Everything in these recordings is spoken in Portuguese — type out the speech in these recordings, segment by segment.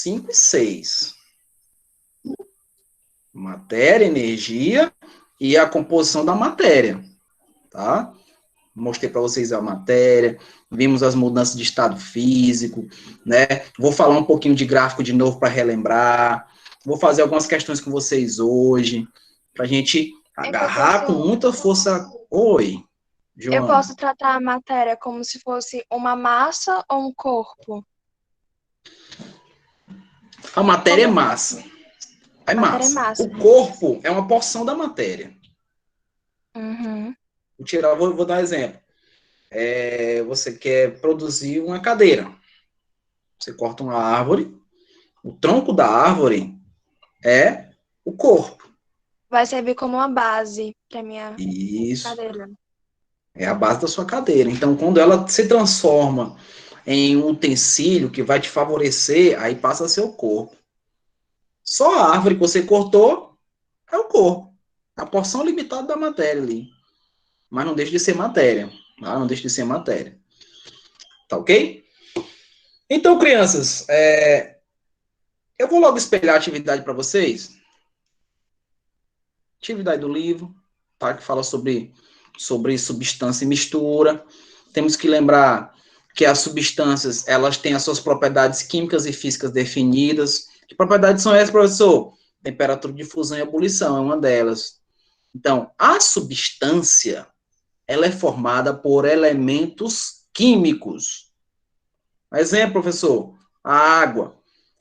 5 e 6. Matéria, energia e a composição da matéria, tá? Mostrei para vocês a matéria, vimos as mudanças de estado físico, né? Vou falar um pouquinho de gráfico de novo para relembrar. Vou fazer algumas questões com vocês hoje, para a gente agarrar com muita força. Oi, Joana. Eu posso tratar a matéria como se fosse uma massa ou um corpo? A matéria é massa. É Matéria é massa. massa. O corpo é uma porção da matéria. Uhum. Vou dar um exemplo. Você quer produzir uma cadeira. Você corta uma árvore, o tronco da árvore é o corpo. Vai servir como uma base para minha Isso. cadeira. É a base da sua cadeira. Então, quando ela se transforma em um utensílio que vai te favorecer, aí passa a ser o corpo. Só a árvore que você cortou é o corpo. A porção limitada da matéria ali. Mas não deixa de ser matéria. Tá? Não deixa de ser matéria. Tá ok? Então, crianças, eu vou logo espelhar a atividade para vocês. Atividade do livro, tá? Que fala sobre substância e mistura. Temos que lembrar que as substâncias, elas têm as suas propriedades químicas e físicas definidas. Que propriedades são essas, professor? Temperatura de fusão e ebulição é uma delas. Então, a substância, ela é formada por elementos químicos. Exemplo, professor, a água,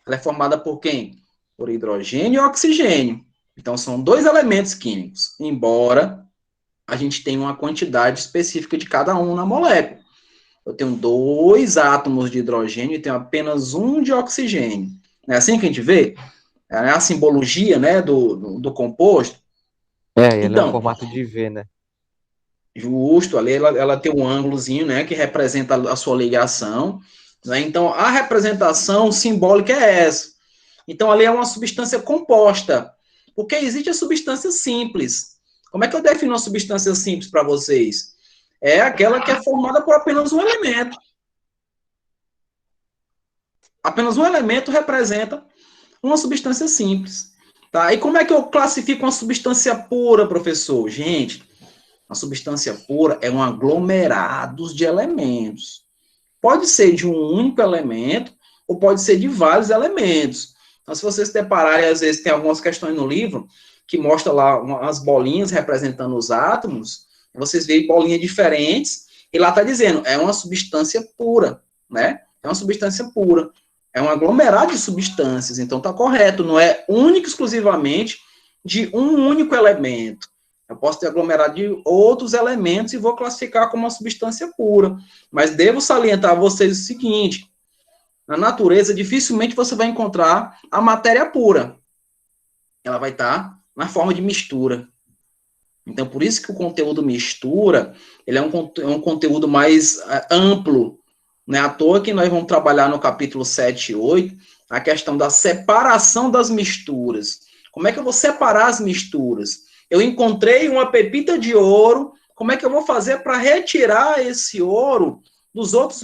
ela é formada por quem? Por hidrogênio e oxigênio. Então, são dois elementos químicos, embora a gente tenha uma quantidade específica de cada um na molécula. Eu tenho 2 átomos de hidrogênio e tenho apenas 1 de oxigênio. Não é assim que a gente vê? É a simbologia, né, do composto. Ele é o Então, formato de V, né? justo, ali ela tem um ângulozinho, né, que representa a sua ligação. Né? Então, a representação simbólica é essa. Então, ali é uma substância composta. Porque existe a substância simples. Como é que eu defino uma substância simples para vocês? É aquela que é formada por apenas um elemento. Apenas um elemento representa uma substância simples. Tá? E como é que eu classifico uma substância pura, professor? Gente, a substância pura é um aglomerado de elementos. Pode ser de um único elemento ou pode ser de vários elementos. Então, se vocês se depararem, às vezes tem algumas questões no livro que mostra lá umas bolinhas representando os átomos, vocês veem bolinhas diferentes, e lá está dizendo, é uma substância pura, né? É uma substância pura. É um aglomerado de substâncias, então está correto, não é único exclusivamente de um único elemento. Eu posso ter aglomerado de outros elementos e vou classificar como uma substância pura. Mas devo salientar a vocês o seguinte, na natureza, dificilmente você vai encontrar a matéria pura. Ela vai estar na forma de mistura. Então, por isso que o conteúdo mistura, ele é um conteúdo mais amplo. Não é à toa que nós vamos trabalhar no capítulo 7 e 8, a questão da separação das misturas. Como é que eu vou separar as misturas? Eu encontrei uma pepita de ouro, como é que eu vou fazer para retirar esse ouro dos outros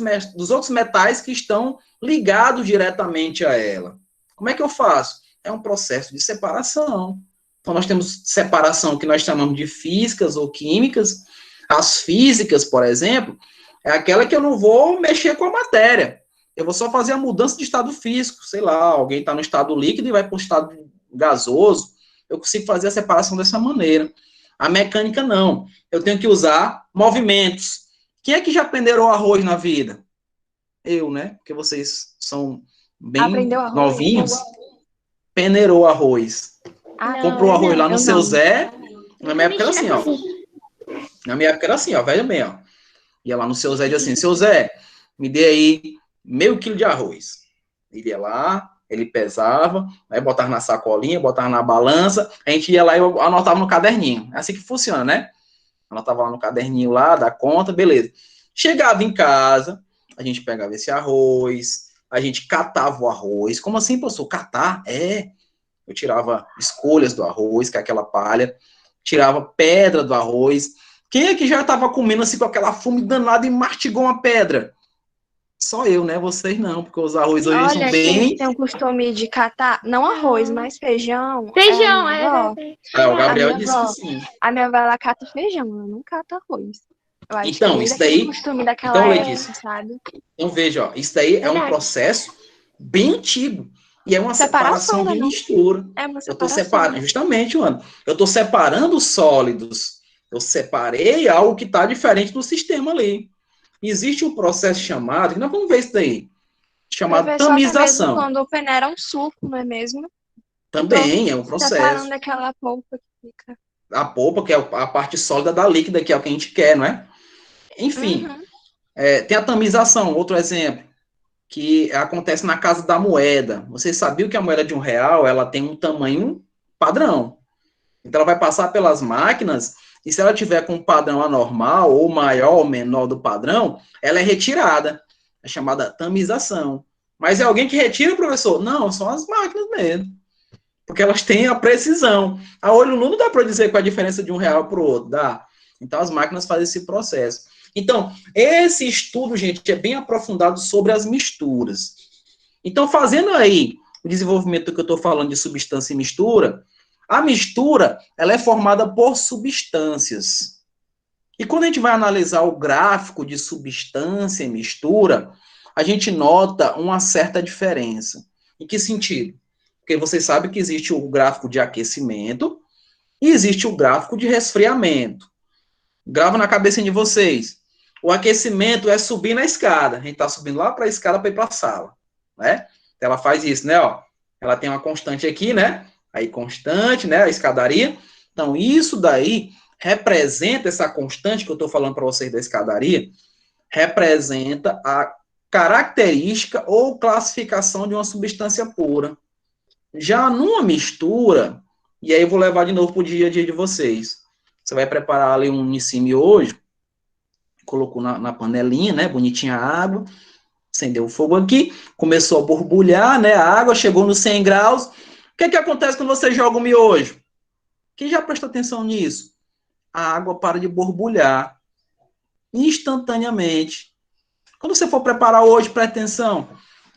metais que estão ligados diretamente a ela? Como é que eu faço? É um processo de separação. Então, nós temos separação que nós chamamos de físicas ou químicas. As físicas, por exemplo, é aquela que eu não vou mexer com a matéria. Eu vou só fazer a mudança de estado físico. Sei lá, alguém está no estado líquido e vai para o estado gasoso. Eu consigo fazer a separação dessa maneira. A mecânica, não. Eu tenho que usar movimentos. Quem é que já peneirou arroz na vida? Eu, né? Porque vocês são bem novinhos. Peneirou arroz. Comprou arroz lá no seu Zé. Na minha época era assim, ó. Na minha época era assim, ó. Veja bem, ó. Ia lá no seu Zé e dizia assim, seu Zé, me dê aí meio quilo de arroz. Ele ia lá, ele pesava, aí botava na sacolinha, botava na balança, a gente ia lá e anotava no caderninho. É assim que funciona, né? Anotava lá no caderninho lá, da conta, beleza. Chegava em casa, a gente pegava esse arroz, a gente catava o arroz. Como assim, professor? Catar? Eu tirava escolhas do arroz, que é aquela palha, tirava pedra do arroz. Quem é que já estava comendo assim com aquela fome danada e mastigou uma pedra? Só eu, né? Vocês não, porque os arroz hoje são Olha, quem bem... tem o costume de catar, não arroz, mas feijão, Feijão, é a minha avó. Ah, o A Gabriel minha disse que avó. sim. A minha avó, ela cata feijão, ela não cata arroz. Eu acho que é Então, desde isso aquele daí... costume daquela Então, época, Letícia, sabe? então veja, ó, isso daí é um Verdade. processo bem antigo. E é uma Separação, separação né, de não? mistura. É uma Eu estou separação. separando, justamente, mano. Eu estou separando os sólidos. Eu separei algo que está diferente do sistema ali. Existe um processo chamado, que nós vamos ver isso daí, chamado Professor, até mesmo tamização. quando peneira um suco, não é mesmo? Também é um Separando processo. aquela polpa que fica. A polpa, que é a parte sólida da líquida, que é o que a gente quer, não é? Enfim, Uhum. tem a tamização, outro exemplo, que acontece na casa da moeda. Vocês sabiam que a moeda de R$ 1, ela tem um tamanho padrão. Então, ela vai passar pelas máquinas, e se ela tiver com um padrão anormal, ou maior ou menor do padrão, ela é retirada. É chamada tamização. Mas é alguém que retira, professor? Não, são as máquinas mesmo. Porque elas têm a precisão. A olho nu não dá para dizer qual é a diferença de R$ 1 para o outro, dá. Então, as máquinas fazem esse processo. Então, esse estudo, gente, é bem aprofundado sobre as misturas. Então, fazendo aí o desenvolvimento que eu estou falando de substância e mistura, a mistura, ela é formada por substâncias. E quando a gente vai analisar o gráfico de substância e mistura, a gente nota uma certa diferença. Em que sentido? Porque vocês sabem que existe o gráfico de aquecimento e existe o gráfico de resfriamento. Grava na cabeça de vocês. O aquecimento é subir na escada. A gente está subindo lá para a escada para ir para a sala, né? Ela faz isso, né? Ó, ela tem uma constante aqui, né? Aí constante, né? A escadaria. Então, isso daí representa essa constante que eu estou falando para vocês da escadaria, representa a característica ou classificação de uma substância pura. Já numa mistura, e aí eu vou levar de novo para o dia a dia de vocês. Você vai preparar ali um nissimi hoje, colocou na panelinha, né? Bonitinha a água, acendeu o fogo aqui, começou a borbulhar, né? A água chegou nos 100 graus. O que acontece quando você joga o miojo? Quem já prestou atenção nisso? A água para de borbulhar instantaneamente. Quando você for preparar hoje, presta atenção,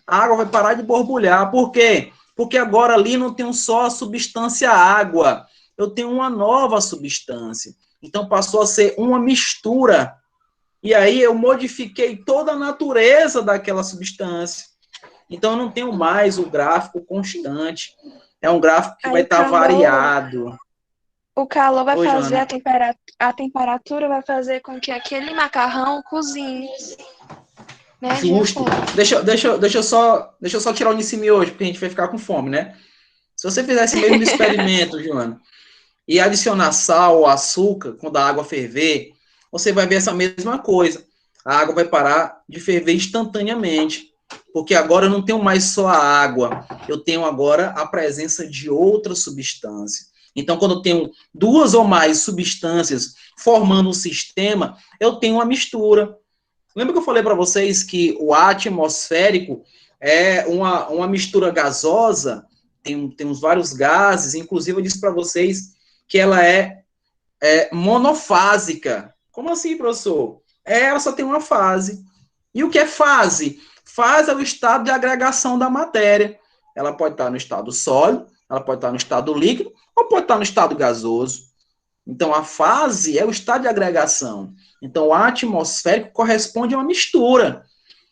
a água vai parar de borbulhar. Por quê? Porque agora ali não tem só a substância água, eu tenho uma nova substância. Então passou a ser uma mistura. E aí eu modifiquei toda a natureza daquela substância. Então eu não tenho mais o gráfico constante. É um gráfico que Aí vai o estar calor- variado. O calor vai Oi, fazer Joana. a temperatura vai fazer com que aquele macarrão cozinhe. Né, de Justo. acordo. Deixa eu só tirar o nissimi hoje, porque a gente vai ficar com fome, né? Se você fizer esse mesmo experimento, Joana, e adicionar sal ou açúcar quando a água ferver, você vai ver essa mesma coisa. A água vai parar de ferver instantaneamente, porque agora eu não tenho mais só a água, eu tenho agora a presença de outra substância. Então, quando eu tenho duas ou mais substâncias formando um sistema, eu tenho uma mistura. Lembra que eu falei para vocês que o atmosférico é uma mistura gasosa, tem uns vários gases, inclusive eu disse para vocês que ela é monofásica. Como assim, professor? Ela só tem uma fase. E o que é fase? Fase é o estado de agregação da matéria. Ela pode estar no estado sólido, ela pode estar no estado líquido, ou pode estar no estado gasoso. Então, a fase é o estado de agregação. Então, o atmosférico corresponde a uma mistura.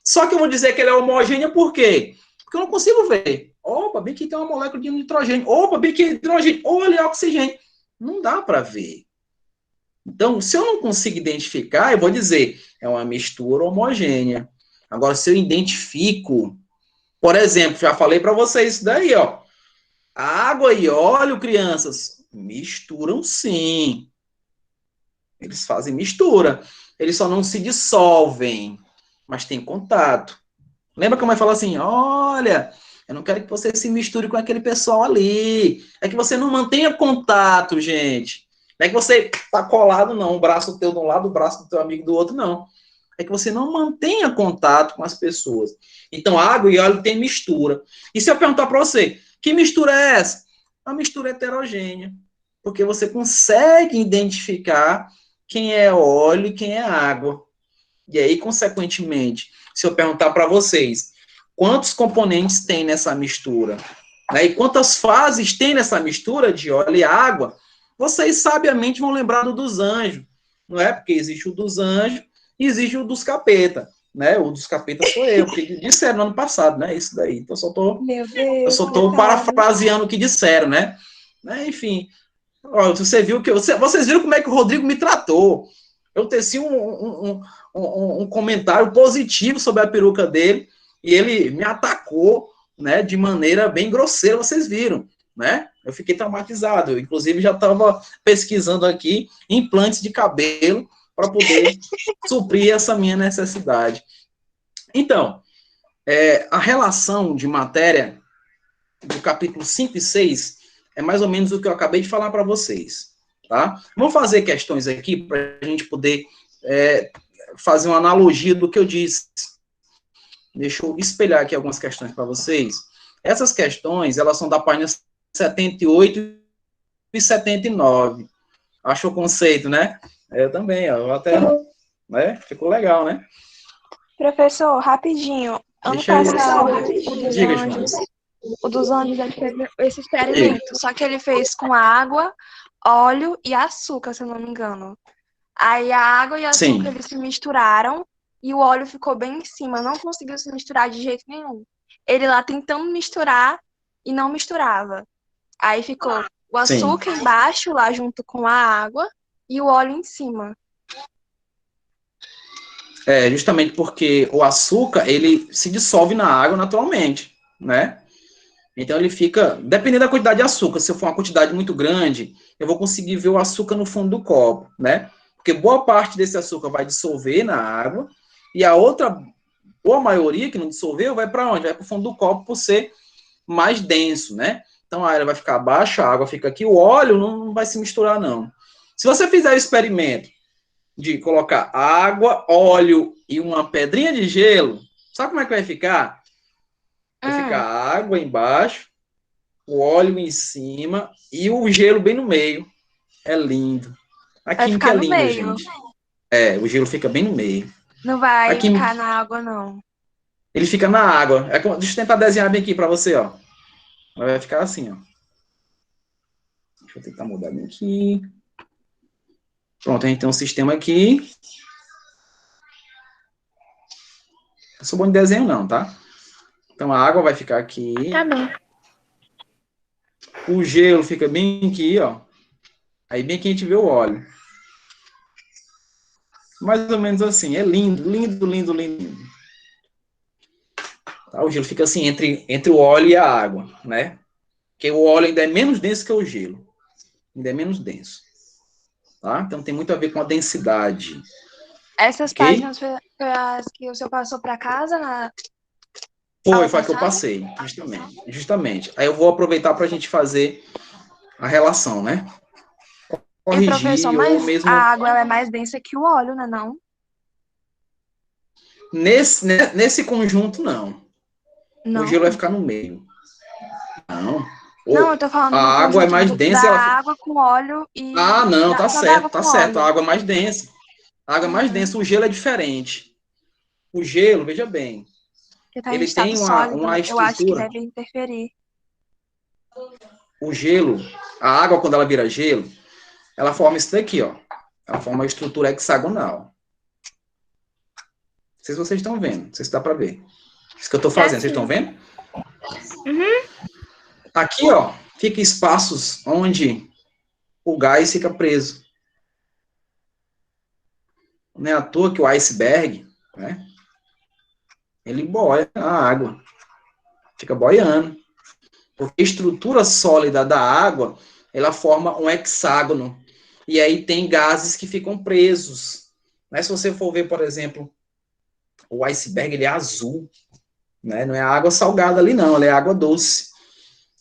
Só que eu vou dizer que ele é homogêneo por quê? Porque eu não consigo ver. Opa, bem que tem uma molécula de nitrogênio. Opa, bem que é hidrogênio. Olha, é oxigênio. Não dá para ver. Então, se eu não consigo identificar, eu vou dizer, é uma mistura homogênea. Agora, se eu identifico, por exemplo, já falei para vocês isso daí, ó. Água e óleo, crianças, misturam sim. Eles fazem mistura. Eles só não se dissolvem, mas tem contato. Lembra que a mãe falou assim, olha, eu não quero que você se misture com aquele pessoal ali. É que você não mantenha contato, gente. Não é que você tá colado, não. O braço teu de um lado, o braço do teu amigo do outro, não. É que você não mantenha contato com as pessoas. Então, água e óleo tem mistura. E se eu perguntar para você, que mistura é essa? Uma mistura heterogênea. Porque você consegue identificar quem é óleo e quem é água. E aí, consequentemente, se eu perguntar para vocês, quantos componentes tem nessa mistura, né, e quantas fases tem nessa mistura de óleo e água, vocês sabiamente vão lembrar do dos anjos, não é? Porque existe o dos anjos e existe o dos capeta, né? O dos capeta sou eu, porque disseram no ano passado, né? Isso daí. Então, Meu eu Deus, só tô coitado. parafraseando o que disseram, né? Enfim, ó, você viu que vocês viram como é que o Rodrigo me tratou. Eu teci um comentário positivo sobre a peruca dele e ele me atacou, né, de maneira bem grosseira, vocês viram, né? Eu fiquei traumatizado. Eu, inclusive, já estava pesquisando aqui implantes de cabelo para poder suprir essa minha necessidade. Então, a relação de matéria do capítulo 5 e 6 é mais ou menos o que eu acabei de falar para vocês, tá? Vamos fazer questões aqui para a gente poder fazer uma analogia do que eu disse. Deixa eu espelhar aqui algumas questões para vocês. Essas questões, elas são da página 78 e 79. Achou o conceito, né? Eu também, ó, até, né? Ficou legal, né? Professor, rapidinho. Ano Deixa eu... passado, Diga, João. o dos anjos, ele fez esse experimento. Só que ele fez com água, óleo e açúcar, se eu não me engano. Aí a água e o açúcar, Sim. eles se misturaram e o óleo ficou bem em cima. Não conseguiu se misturar de jeito nenhum. Ele lá tentando misturar e não misturava. Aí ficou o Sim. açúcar embaixo, lá junto com a água, e o óleo em cima. Justamente porque o açúcar, ele se dissolve na água naturalmente, né? Então ele fica, dependendo da quantidade de açúcar, se for uma quantidade muito grande, eu vou conseguir ver o açúcar no fundo do copo, né? Porque boa parte desse açúcar vai dissolver na água, e a outra, boa maioria que não dissolveu, vai para onde? Vai para o fundo do copo por ser mais denso, né? Então a área vai ficar baixa, a água fica aqui, o óleo não vai se misturar, não. Se você fizer o experimento de colocar água, óleo e uma pedrinha de gelo, sabe como é que vai ficar? Vai ficar água embaixo, o óleo em cima e o gelo bem no meio. É lindo. A Vai química é ficar no linda, meio. gente. O gelo fica bem no meio. Não vai A química, ficar na água, não. ele fica na água. Deixa eu tentar desenhar bem aqui para você, ó. Vai ficar assim, ó. Deixa eu tentar mudar bem aqui. Pronto, a gente tem um sistema aqui. Eu sou bom de desenho, não, tá? Então a água vai ficar aqui. Tá bom. O gelo fica bem aqui, ó. Aí bem que a gente vê o óleo. Mais ou menos assim. É lindo, lindo, lindo, lindo. Tá? O gelo fica assim entre o óleo e a água, né? Porque o óleo ainda é menos denso que o gelo. Ainda é menos denso. Tá? Então tem muito a ver com a densidade. Essas Okay? páginas foi as que o senhor passou para casa na Foi aula a que eu passada? passei, justamente. Aí eu vou aproveitar para a gente fazer a relação, né? E, professor, Corrigir, ou mas mesmo... a água ela é mais densa que o óleo, né, não? Nesse conjunto, não. O Não. gelo vai ficar no meio. Não. Não, eu tô falando A no água é conjunto mais da densa e ela... água com óleo e Ah, não, só da água tá com certo. A óleo. água é mais densa. A água é mais densa. O gelo é diferente. O gelo, veja bem, Porque tá em ele estado tem sólido, uma eu acho que estrutura. deve interferir. O gelo, a água, quando ela vira gelo, ela forma isso daqui, ó. Ela forma uma estrutura hexagonal. Não sei se vocês estão vendo. Não sei se dá para ver. Isso que eu estou fazendo, vocês estão vendo? Uhum. Aqui, ó, fica espaços onde o gás fica preso. Não é à toa que o iceberg, né, ele boia a água. Fica boiando. Porque a estrutura sólida da água, ela forma um hexágono. E aí tem gases que ficam presos. Mas se você for ver, por exemplo, o iceberg, ele é azul. Né? Não é água salgada ali, não. Ela é água doce.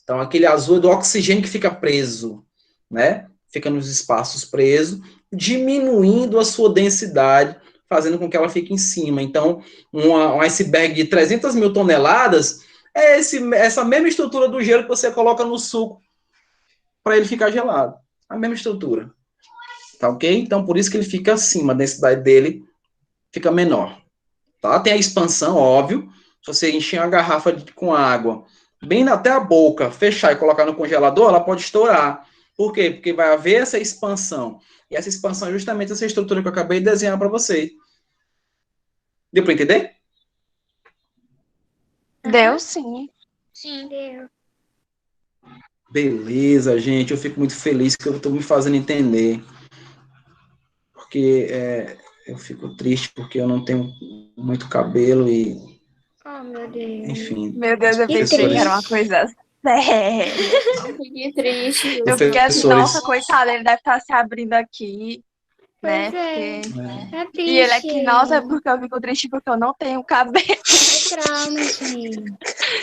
Então, aquele azul é do oxigênio que fica preso. Né? Fica nos espaços preso, diminuindo a sua densidade, fazendo com que ela fique em cima. Então, um iceberg de 300 mil toneladas é essa mesma estrutura do gelo que você coloca no suco para ele ficar gelado. A mesma estrutura. Tá ok? Então, por isso que ele fica acima, a densidade dele fica menor. tá? Tem a expansão, óbvio. Se você encher uma garrafa com água bem até a boca, fechar e colocar no congelador, ela pode estourar. Por quê? Porque vai haver essa expansão. E essa expansão é justamente essa estrutura que eu acabei de desenhar para você. Deu para entender? Deu sim. Sim. Deu. Beleza, gente. Eu fico muito feliz que eu estou me fazendo entender. Porque eu fico triste porque eu não tenho muito cabelo e, Oh, meu Deus. enfim. Meu Deus, eu Que pensei que era uma triste. coisa séria. Fiquei triste. Eu fiquei assim, Professores. nossa, coitado, ele deve estar se abrindo aqui, né? Pois é. Porque... Tá E ele triste. aqui, nossa, é porque eu fico triste porque eu não tenho cabelo. É trauma, gente.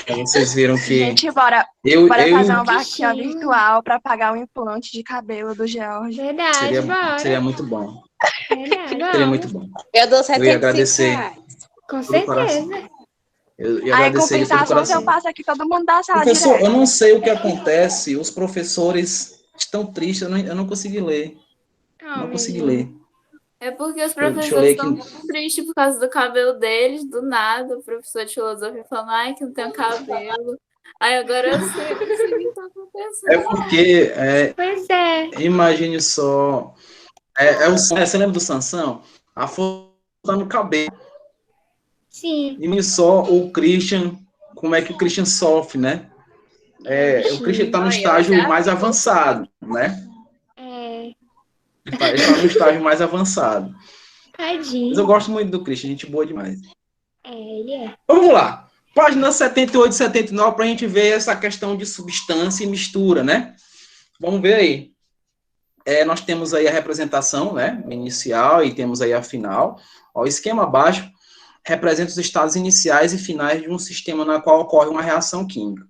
Aí vocês viram que Gente, bora eu fazer uma vaquinha Bichinho. virtual para pagar um implante de cabelo do George. Verdade, bora. seria muito bom. Verdade, Seria muito vamos. bom. Eu dou Eu ia 75 agradecer reais. Com todo o coração. certeza. Eu ia Aí, em agradecer de todo o compensação, se eu coração. passo aqui, todo mundo dá a sala Professor, direto. eu não sei o que acontece. Os professores estão tristes. Eu não consegui ler. Oh, Não meu consegui Deus. ler. É porque os Deixa eu professores ler estão aqui. muito tristes por causa do cabelo deles, do nada. O professor de filosofia falando, ai, que não tem cabelo. Aí agora eu sei o que está acontecendo. É porque, Pois é. imagine só. Você lembra do Sansão? A força está no cabelo. Sim. Imagine só o Christian, como é que o Christian sofre, né? O Christian está no Ai, eu estágio já mais vi. avançado, né? É. Ele tá no estágio mais avançado. Mas eu Tadinho. gosto muito do Christian, gente boa demais. Ele é. Vamos lá. Página 78 e 79 para a gente ver essa questão de substância e mistura, né? Vamos ver aí. Nós temos aí a representação, né? Inicial e temos aí a final. Ó, o esquema abaixo representa os estados iniciais e finais de um sistema na qual ocorre uma reação química.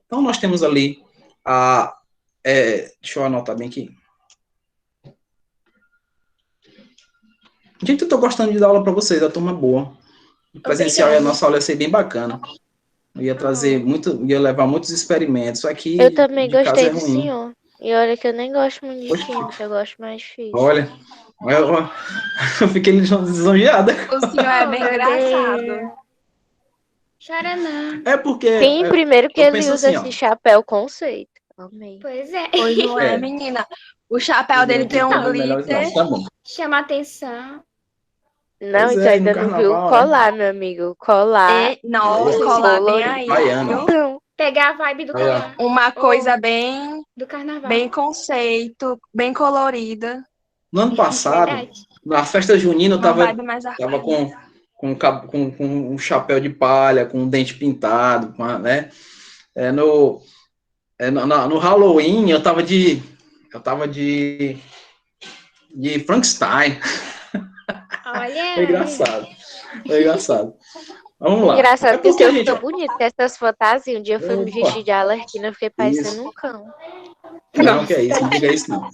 Então, nós temos ali deixa eu anotar bem aqui. Gente, eu estou gostando de dar aula para vocês, a turma boa. O presencial e a nossa aula ia ser bem bacana. Eu ia trazer ia levar muitos experimentos. Aqui Eu também de casa é gostei do ruim. senhor. E olha que eu nem gosto muito de Poxa. química, eu gosto mais de física. Olha, eu fiquei lisonjeada. O senhor é bem Meu engraçado. Deus. Chora não. É porque Sim, primeiro que eu ele penso usa assim, ó. esse chapéu conceito. Amei. Pois é. Pois não é, É. menina. O chapéu dele tem um glitter. Tá bom. Chama atenção. Não, Pois e tu é, e no ainda não viu o carnaval, né? colar, meu amigo. Colar. Nossa, É. colar bem Colorido. aí. Baiano. Viu? Então, Pegar a vibe do Aí, ó. colar. Uma coisa bem, Do carnaval. bem conceito, bem colorida. No ano passado, Verdade. na festa junina, eu Uma tava vibe mais tava com um chapéu de palha, com um dente pintado, né? No Halloween, eu tava de Frankenstein. Olha. Foi engraçado. Foi engraçado. Vamos lá. engraçado que o porque, seu gente, ficou bonito com essas fantasias. Um dia eu fui me Opa. vestir de Arlequina, eu fiquei parecendo Isso. um cão. Não, que é isso, não diga isso, não.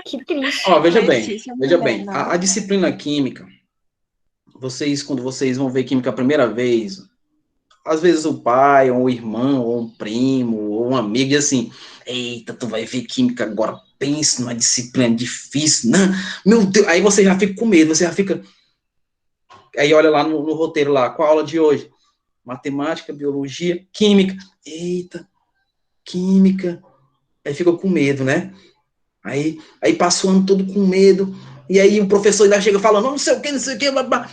Que triste. Ó, veja bem, Letícia veja também, bem. não. A disciplina química, quando vocês vão ver química a primeira vez, às vezes o pai, ou o irmão, ou um primo, ou um amigo, diz assim, eita, tu vai ver química agora, pensa numa disciplina difícil, não, meu Deus, aí você já fica com medo, você já fica, aí olha lá no roteiro lá, qual a aula de hoje? Matemática, biologia, química, eita, química, aí fica com medo, né? Aí passa o ano todo com medo, e aí o professor ainda chega falando, não sei o que, blá, blá.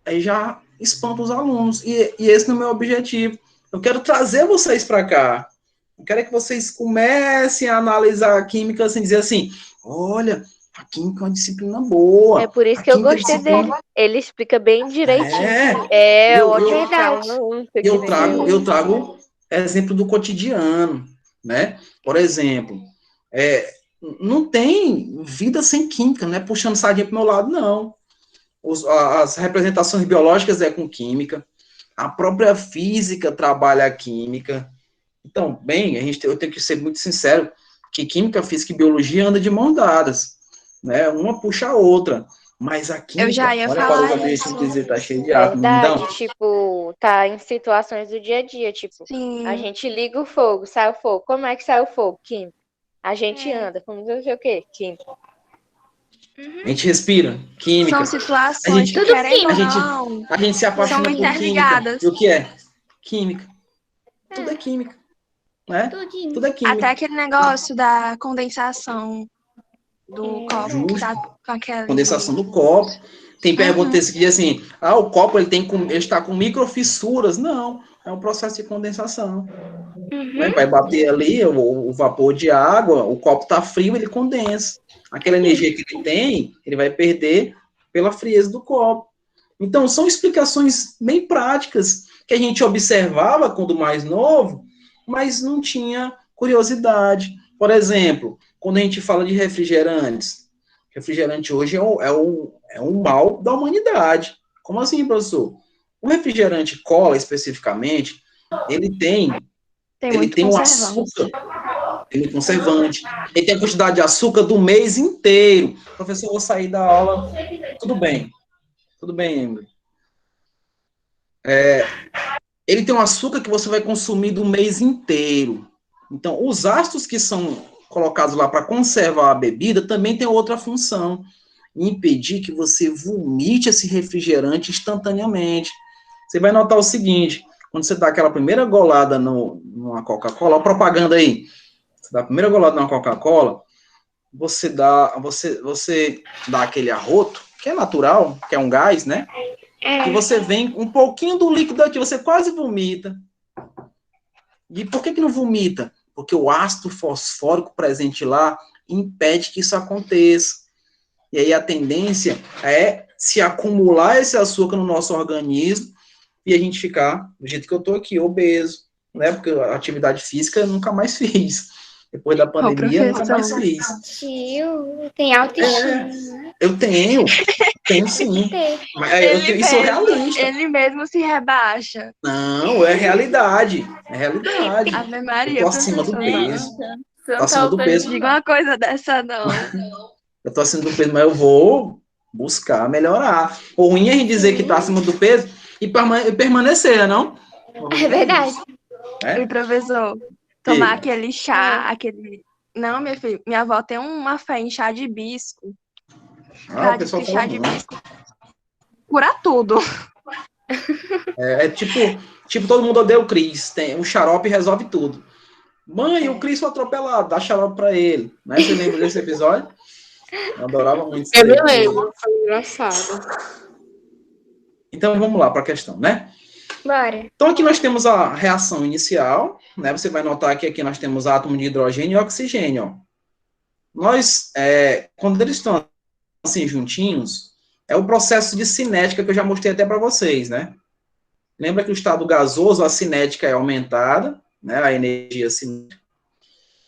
Aí já espanta os alunos, e esse não é o meu objetivo. Eu quero trazer vocês para cá. Eu quero que vocês comecem a analisar a química, assim, dizer assim, olha, a química é uma disciplina boa. É por isso A que eu química é gostei disciplina- dele. Ele explica bem direitinho. É, eu- ótimo. Verdade. eu trago exemplo do cotidiano, né? Por exemplo, não tem vida sem química, não é puxando sardinha para o meu lado, não. As representações biológicas é com química, a própria física trabalha a química. Então, bem, eu tenho que ser muito sincero, que química, física e biologia andam de mão dadas, né? Uma puxa a outra. Mas a química, Eu já ia olha falar para os objetivos isso. dizer, tá cheio de átomo. Então, Verdade, tipo, tá em situações do dia a dia, tipo, Sim. a gente liga o fogo, sai o fogo. Como é que sai o fogo? Química. A gente É. anda, como não sei o quê? Química. A gente respira, química. São situações que, Tudo querendo ou a gente- não, A gente se apaixona são por química. interligadas. E o que é? Química. Tudo é química. Né? Tudinho. Tudo é química. Até aquele negócio da condensação do copo, que tá com aquela... Condensação do copo. Tem perguntas que dizem assim, o copo ele está com microfissuras. Não, é um processo de condensação. Né? Vai bater ali o vapor de água, o copo está frio, ele condensa. Aquela energia que ele tem, ele vai perder pela frieza do copo. Então, são explicações bem práticas que a gente observava quando mais novo, mas não tinha curiosidade. Por exemplo, quando a gente fala de refrigerantes, refrigerante hoje é um mal da humanidade. Como assim, professor? O refrigerante cola, especificamente, ele tem um açúcar, tem um conservante, ele tem a quantidade de açúcar do mês inteiro. Professor, eu vou sair da aula. Tudo bem, Emily. Ele tem um açúcar que você vai consumir do mês inteiro. Então, os ácidos que são colocados lá para conservar a bebida também tem outra função, impedir que você vomite esse refrigerante instantaneamente. Você vai notar o seguinte, quando você dá aquela primeira golada numa Coca-Cola, a propaganda aí, você dá a primeira golada numa Coca-Cola, você dá aquele arroto, que é natural, que é um gás, né? Que você vem um pouquinho do líquido aqui, você quase vomita. E por que não vomita? Porque o ácido fosfórico presente lá impede que isso aconteça. E aí a tendência é se acumular esse açúcar no nosso organismo e a gente ficar do jeito que eu tô aqui, obeso, né? Porque a atividade física eu nunca mais fiz. Depois da pandemia, eu nunca mais fiz. Tio, tem autoestima. Eu tenho sim. Mas isso é realista. Ele mesmo se rebaixa. Não, é realidade. É realidade. Ave Maria, Eu tô acima do peso. Tô acima do peso. Diga uma coisa dessa, não. Eu tô acima do peso, mas eu vou buscar melhorar. O ruim é a gente dizer que tá acima do peso e permanecer, né, não? É verdade. E professor, tomar aquele chá, aquele... Não, minha filha, minha avó tem uma fé em chá de hibisco. O pessoal fala chá de hibisco cura tudo. É tipo, todo mundo odeia o Cris. Tem um xarope e resolve tudo. Mãe, o Cris foi atropelado, dá xarope pra ele. Né? Você lembra desse episódio? Eu adorava muito. Eu me lembro, foi engraçado. Então vamos lá para a questão, né? Bora. Então aqui nós temos a reação inicial, né? Você vai notar que aqui nós temos átomo de hidrogênio e oxigênio. Ó. Quando eles estão assim juntinhos, é o processo de cinética que eu já mostrei até para vocês, né? Lembra que o estado gasoso, a cinética é aumentada, né? A energia cinética.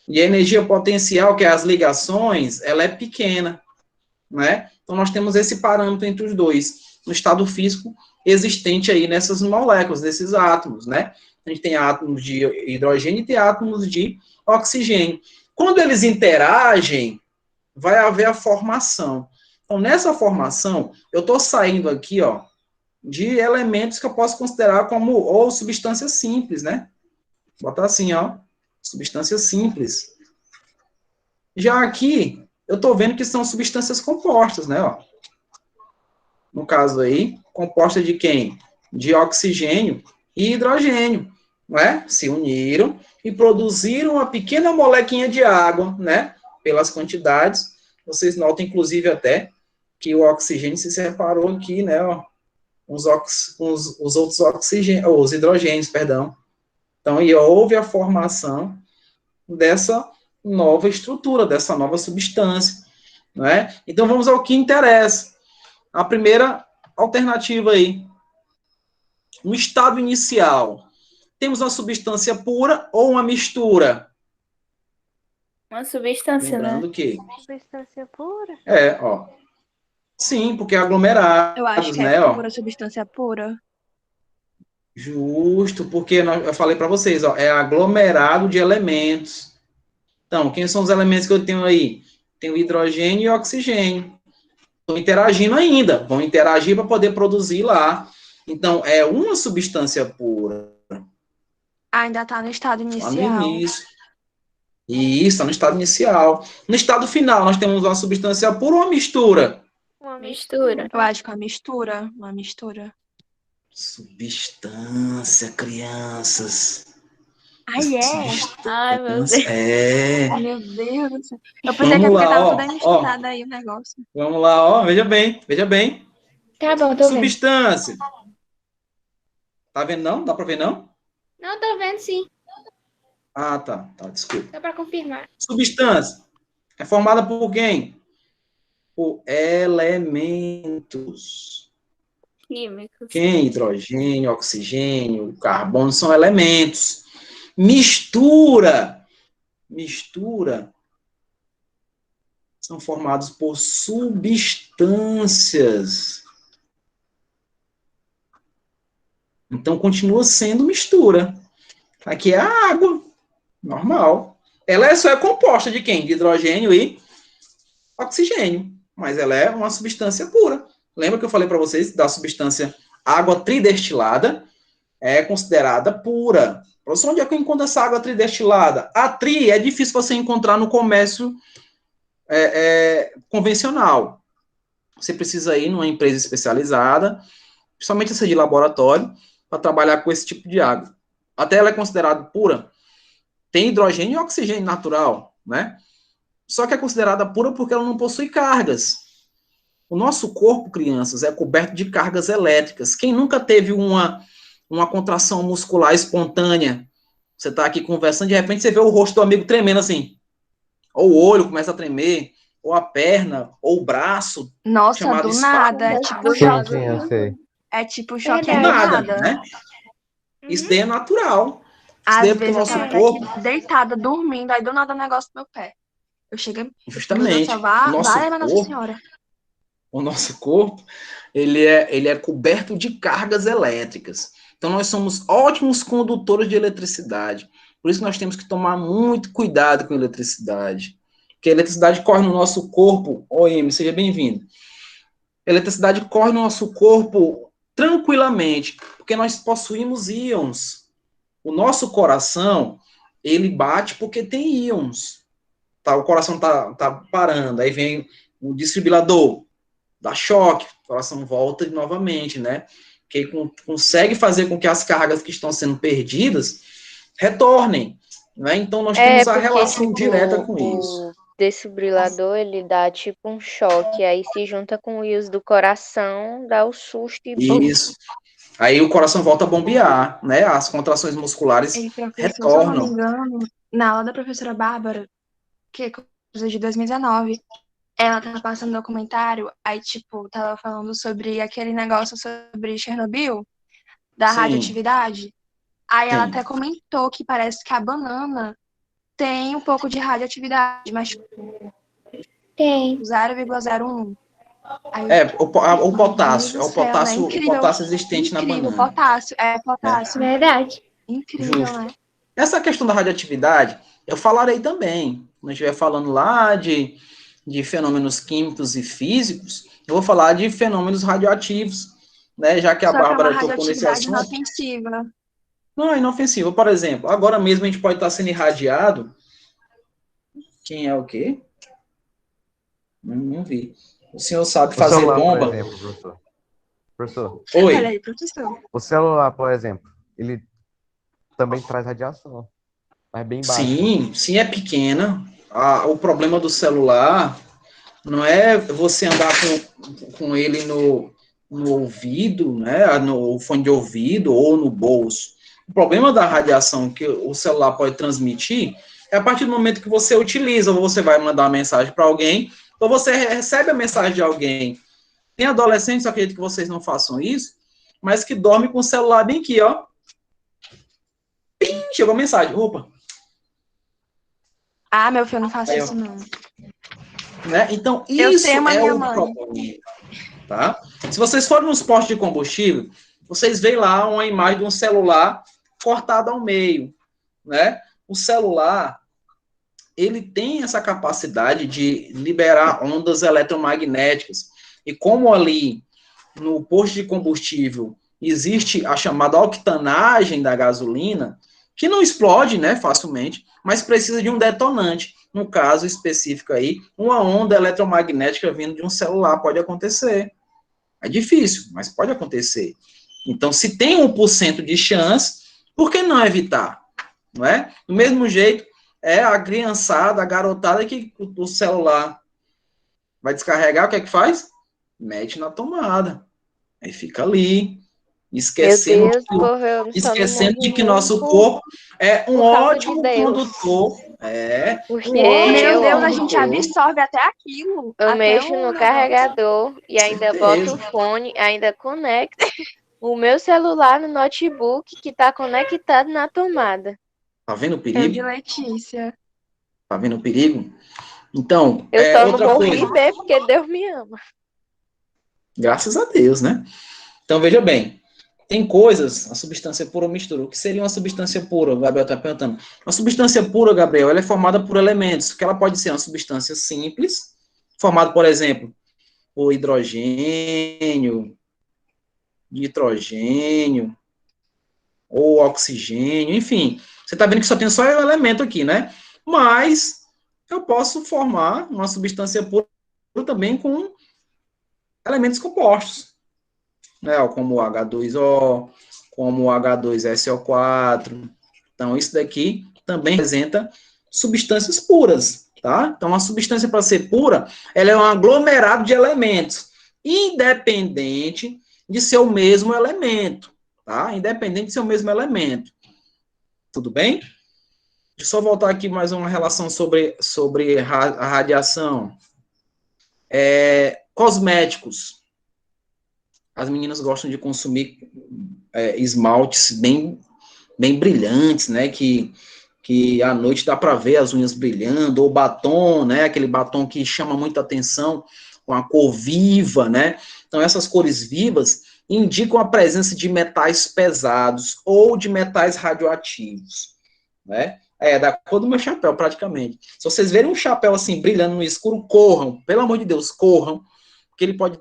E a energia potencial, que é as ligações, ela é pequena, né? Então nós temos esse parâmetro entre os dois, no estado físico existente aí nessas moléculas, desses átomos, né? A gente tem átomos de hidrogênio e tem átomos de oxigênio. Quando eles interagem, vai haver a formação. Então, nessa formação, eu estou saindo aqui, ó, de elementos que eu posso considerar como ou substâncias simples, né? Vou botar assim, ó, substâncias simples. Já aqui, eu estou vendo que são substâncias compostas, né, ó. No caso aí, composta de quem? De oxigênio e hidrogênio, né? Se uniram e produziram uma pequena molequinha de água, né? Pelas quantidades. Vocês notam, inclusive, até que o oxigênio se separou aqui, né? Ó, os outros os hidrogênios, perdão. Então, e houve a formação dessa nova estrutura, dessa nova substância, né? Então, vamos ao que interessa. A primeira alternativa aí. No estado inicial, temos uma substância pura ou uma mistura? Uma substância, Lembrando né? que... Substância pura? ó. Sim, porque é aglomerados, Eu acho que né, é ó. pura, substância pura. Justo, porque eu falei para vocês, ó, é aglomerado de elementos. Então, quem são os elementos que eu tenho aí? Tem o hidrogênio e o oxigênio. Estão interagindo ainda, vão interagir para poder produzir lá. Então, é uma substância pura. Ainda está no estado Lá no inicial. início. E isso está no estado inicial. No estado final, nós temos uma substância pura ou uma mistura? Mistura. Eu acho que é uma mistura. Substância, crianças. Ai, é? Ai, meu Deus. É. Meu Deus do céu. Eu pensei que Vamos é porque lá, tava ó, tudo aí misturado aí o negócio. Vamos lá, ó. Veja bem, veja bem. Tá bom, tô vendo. Substância. Tá vendo não? Dá para ver não? Não, tô vendo sim. Ah, tá. Tá, desculpa. Só pra confirmar. Substância é formada por quem? Por elementos. Químicos. Quem? Hidrogênio, oxigênio, carbono são elementos. Mistura são formados por substâncias. Então, continua sendo mistura. Aqui é a água, normal. Ela só é composta de quem? De hidrogênio e oxigênio. Mas ela é uma substância pura. Lembra que eu falei para vocês da substância água tridestilada? É considerada pura. Professor, onde é que eu encontro essa água tridestilada? A tri é difícil você encontrar no comércio convencional. Você precisa ir numa empresa especializada, principalmente essa de laboratório, para trabalhar com esse tipo de água. Até ela é considerada pura. Tem hidrogênio e oxigênio natural, né? Só que é considerada pura porque ela não possui cargas. O nosso corpo, crianças, é coberto de cargas elétricas. Quem nunca teve uma contração muscular espontânea? Você está aqui conversando, de repente você vê o rosto do amigo tremendo assim. Ou o olho começa a tremer, ou a perna, ou o braço. Nossa, chamado do nada. É tipo Sim, choque. sim, eu sei. É tipo choque Do do nada, nada. né? Isso daí é natural. Isso Às daí é porque o vezes eu nosso tava até corpo, aqui deitada, dormindo, aí do nada o negócio no meu pé. Eu cheguei, meu Deus do justamente, céu, o vá, nosso minha Nossa corpo, Senhora. o nosso corpo, ele é coberto de cargas elétricas. Então, nós somos ótimos condutores de eletricidade. Por isso, nós temos que tomar muito cuidado com a eletricidade. Porque a eletricidade corre no nosso corpo. Oi, seja bem-vindo. A eletricidade corre no nosso corpo tranquilamente, porque nós possuímos íons. O nosso coração, ele bate porque tem íons. Tá, o coração tá parando, aí vem o desfibrilador, dá choque, o coração volta novamente, né? Que consegue fazer com que as cargas que estão sendo perdidas retornem, né? Então nós temos a porque, relação tipo, direta com isso. o desfibrilador, ele dá tipo um choque, aí se junta com o íons do coração, dá o susto e bum. Isso. Aí o coração volta a bombear, né? As contrações musculares E professor, se eu não me retornam. engano, na aula da professora Bárbara, que é coisa de 2019, ela tava passando documentário, aí, tipo, tava falando sobre aquele negócio sobre Chernobyl, da Sim, radioatividade. Aí ela sim. até comentou que parece que a banana tem um pouco de radioatividade, mas Tem. 0,01. Aí eu, É, o potássio, Deus do céu, né? o Incrível, potássio existente na incrível, banana. potássio. Verdade. Incrível, Justo. né? Essa questão da radioatividade, eu falarei também. Quando eu estiver falando lá de fenômenos químicos e físicos, eu vou falar de fenômenos radioativos, né? Já que a Só que é uma Bárbara tocou nesse radioatividade assunto. inofensiva. Não, é inofensivo. Por exemplo, agora mesmo a gente pode estar sendo irradiado. Quem é o quê? Não vi. O senhor sabe O fazer celular, bomba? por exemplo, professor. Professor, Oi. Olha aí, professor. o celular, por exemplo, ele também traz radiação, mas bem baixa. Sim, é pequena. O problema do celular não é você andar com ele no ouvido, né, no fone de ouvido ou no bolso. O problema da radiação que o celular pode transmitir é a partir do momento que você utiliza, ou você vai mandar uma mensagem para alguém, ou você recebe a mensagem de alguém. Tem adolescentes, eu acredito que vocês não façam isso, mas que dormem com o celular bem aqui, ó. Pim, chegou a mensagem. Opa. Ah, meu filho, não faço Aí, ó. isso, não. Né? Então, Eu isso temo a é minha o mãe. problema. Tá? Se vocês forem nos postos de combustível, vocês veem lá uma imagem de um celular cortado ao meio. Né? O celular, ele tem essa capacidade de liberar ondas eletromagnéticas. E como ali no posto de combustível existe a chamada octanagem da gasolina, que não explode, né, facilmente, mas precisa de um detonante. No caso específico aí, uma onda eletromagnética vindo de um celular pode acontecer. É difícil, mas pode acontecer. Então, se tem 1% de chance, por que não evitar? Não é? Do mesmo jeito, é a criançada, a garotada que o celular vai descarregar, o que é que faz? Mete na tomada. Aí fica ali, Meu esquecendo, Deus, morreu só não esquecendo de morre que nosso muito corpo é um por causa de ótimo Deus. condutor. É, Porque um ótimo Meu eu, Deus, a gente condutor. absorve até aquilo. eu Até mexo o no negócio. carregador e ainda boto o Certeza. fone, ainda conecto o meu celular no notebook que tá conectado na tomada. Tá vendo o Eu de perigo? Letícia. Tá vendo o perigo? Então, Eu só não outra morri coisa. bem porque Deus me ama. Graças a Deus, né? Então, veja bem. Tem coisas, a substância pura ou mistura. O que seria uma substância pura? O Gabriel está perguntando. Uma substância pura, Gabriel, ela é formada por elementos, que ela pode ser uma substância simples, formada, por exemplo, por hidrogênio, nitrogênio, ou oxigênio, enfim. Você está vendo que só tem um elemento aqui, né? Mas eu posso formar uma substância pura também com elementos compostos, né? Como o H2O, como o H2SO4. Então, isso daqui também representa substâncias puras, tá? Então, a substância, para ser pura, ela é um aglomerado de elementos, independente de ser o mesmo elemento, tá? Independente de ser o mesmo elemento. Tudo bem? Deixa eu só voltar aqui mais uma relação sobre a radiação. Cosméticos. As meninas gostam de consumir esmaltes bem brilhantes, né? Que à noite dá para ver as unhas brilhando, ou batom, né? Aquele batom que chama muita atenção, com a cor viva, né? Então, essas cores vivas indicam a presença de metais pesados ou de metais radioativos, né? Da cor do meu chapéu, praticamente. Se vocês verem um chapéu assim, brilhando no escuro, corram, pelo amor de Deus, corram, porque ele pode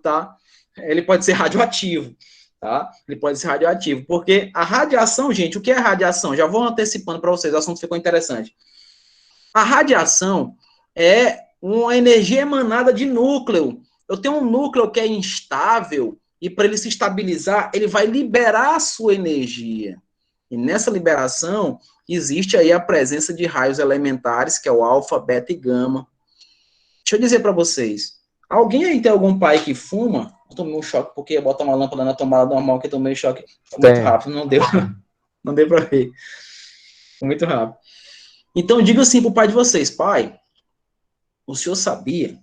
ser radioativo, tá? Ele pode ser radioativo, porque a radiação, gente, o que é radiação? Já vou antecipando para vocês, o assunto ficou interessante. A radiação é uma energia emanada de núcleo. Eu tenho um núcleo que é instável, e para ele se estabilizar, ele vai liberar a sua energia. E nessa liberação, existe aí a presença de raios elementares, que é o alfa, beta e gama. Deixa eu dizer para vocês, alguém aí tem algum pai que fuma? Eu tomei um choque porque ia botar uma lâmpada na tomada normal, que eu tomei choque muito rápido, não deu para ver. Foi muito rápido. Então, diga assim para o pai de vocês, pai, o senhor sabia?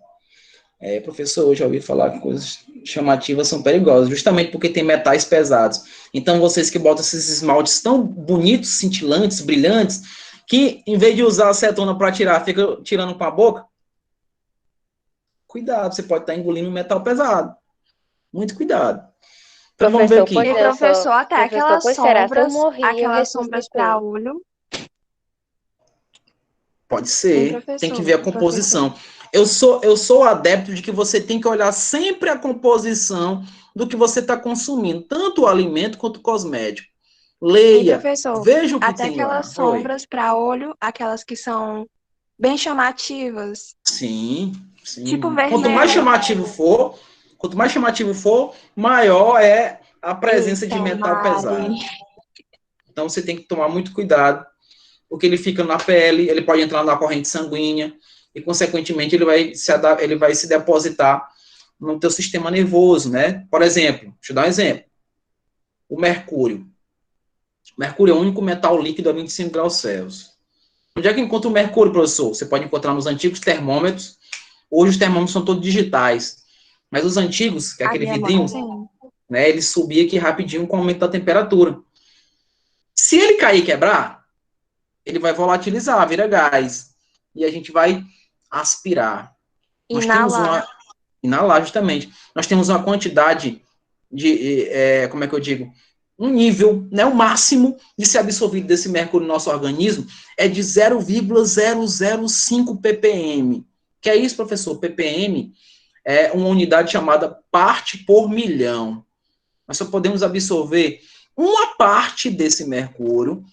Professor, eu já ouvi falar que coisas chamativas são perigosas, justamente porque tem metais pesados. Então, vocês que botam esses esmaltes tão bonitos, cintilantes, brilhantes, que em vez de usar acetona para tirar, fica tirando com a boca, cuidado, você pode estar engolindo um metal pesado. Muito cuidado. Então, vamos ver aqui. E professor, até aquelas sombras para olho. olho. Pode ser, tem que ver a composição. Eu sou adepto de que você tem que olhar sempre a composição do que você está consumindo, tanto o alimento quanto o cosmético. Leia, veja o que até tem aquelas lá. sombras para olho, aquelas que são bem chamativas. Sim. Tipo vermelho. Quanto mais chamativo for, maior é a presença de metal pesado. Então você tem que tomar muito cuidado, porque ele fica na pele, ele pode entrar na corrente sanguínea e, consequentemente, ele vai se depositar no teu sistema nervoso, né? Por exemplo, deixa eu dar um exemplo. O mercúrio. O mercúrio é o único metal líquido a 25 graus Celsius. Onde é que encontra o mercúrio, professor? Você pode encontrar nos antigos termômetros. Hoje os termômetros são todos digitais. Mas os antigos, que é aquele vidrinho, né, ele subia aqui rapidinho com o aumento da temperatura. Se ele cair e quebrar, ele vai volatilizar, vira gás. E a gente vai aspirar. Inalar, justamente. Nós temos uma quantidade de, como é que eu digo? Um nível, né, o máximo de ser absorvido desse mercúrio no nosso organismo é de 0,005 ppm. Que é isso, professor? ppm é uma unidade chamada parte por milhão. Nós só podemos absorver uma parte desse mercúrio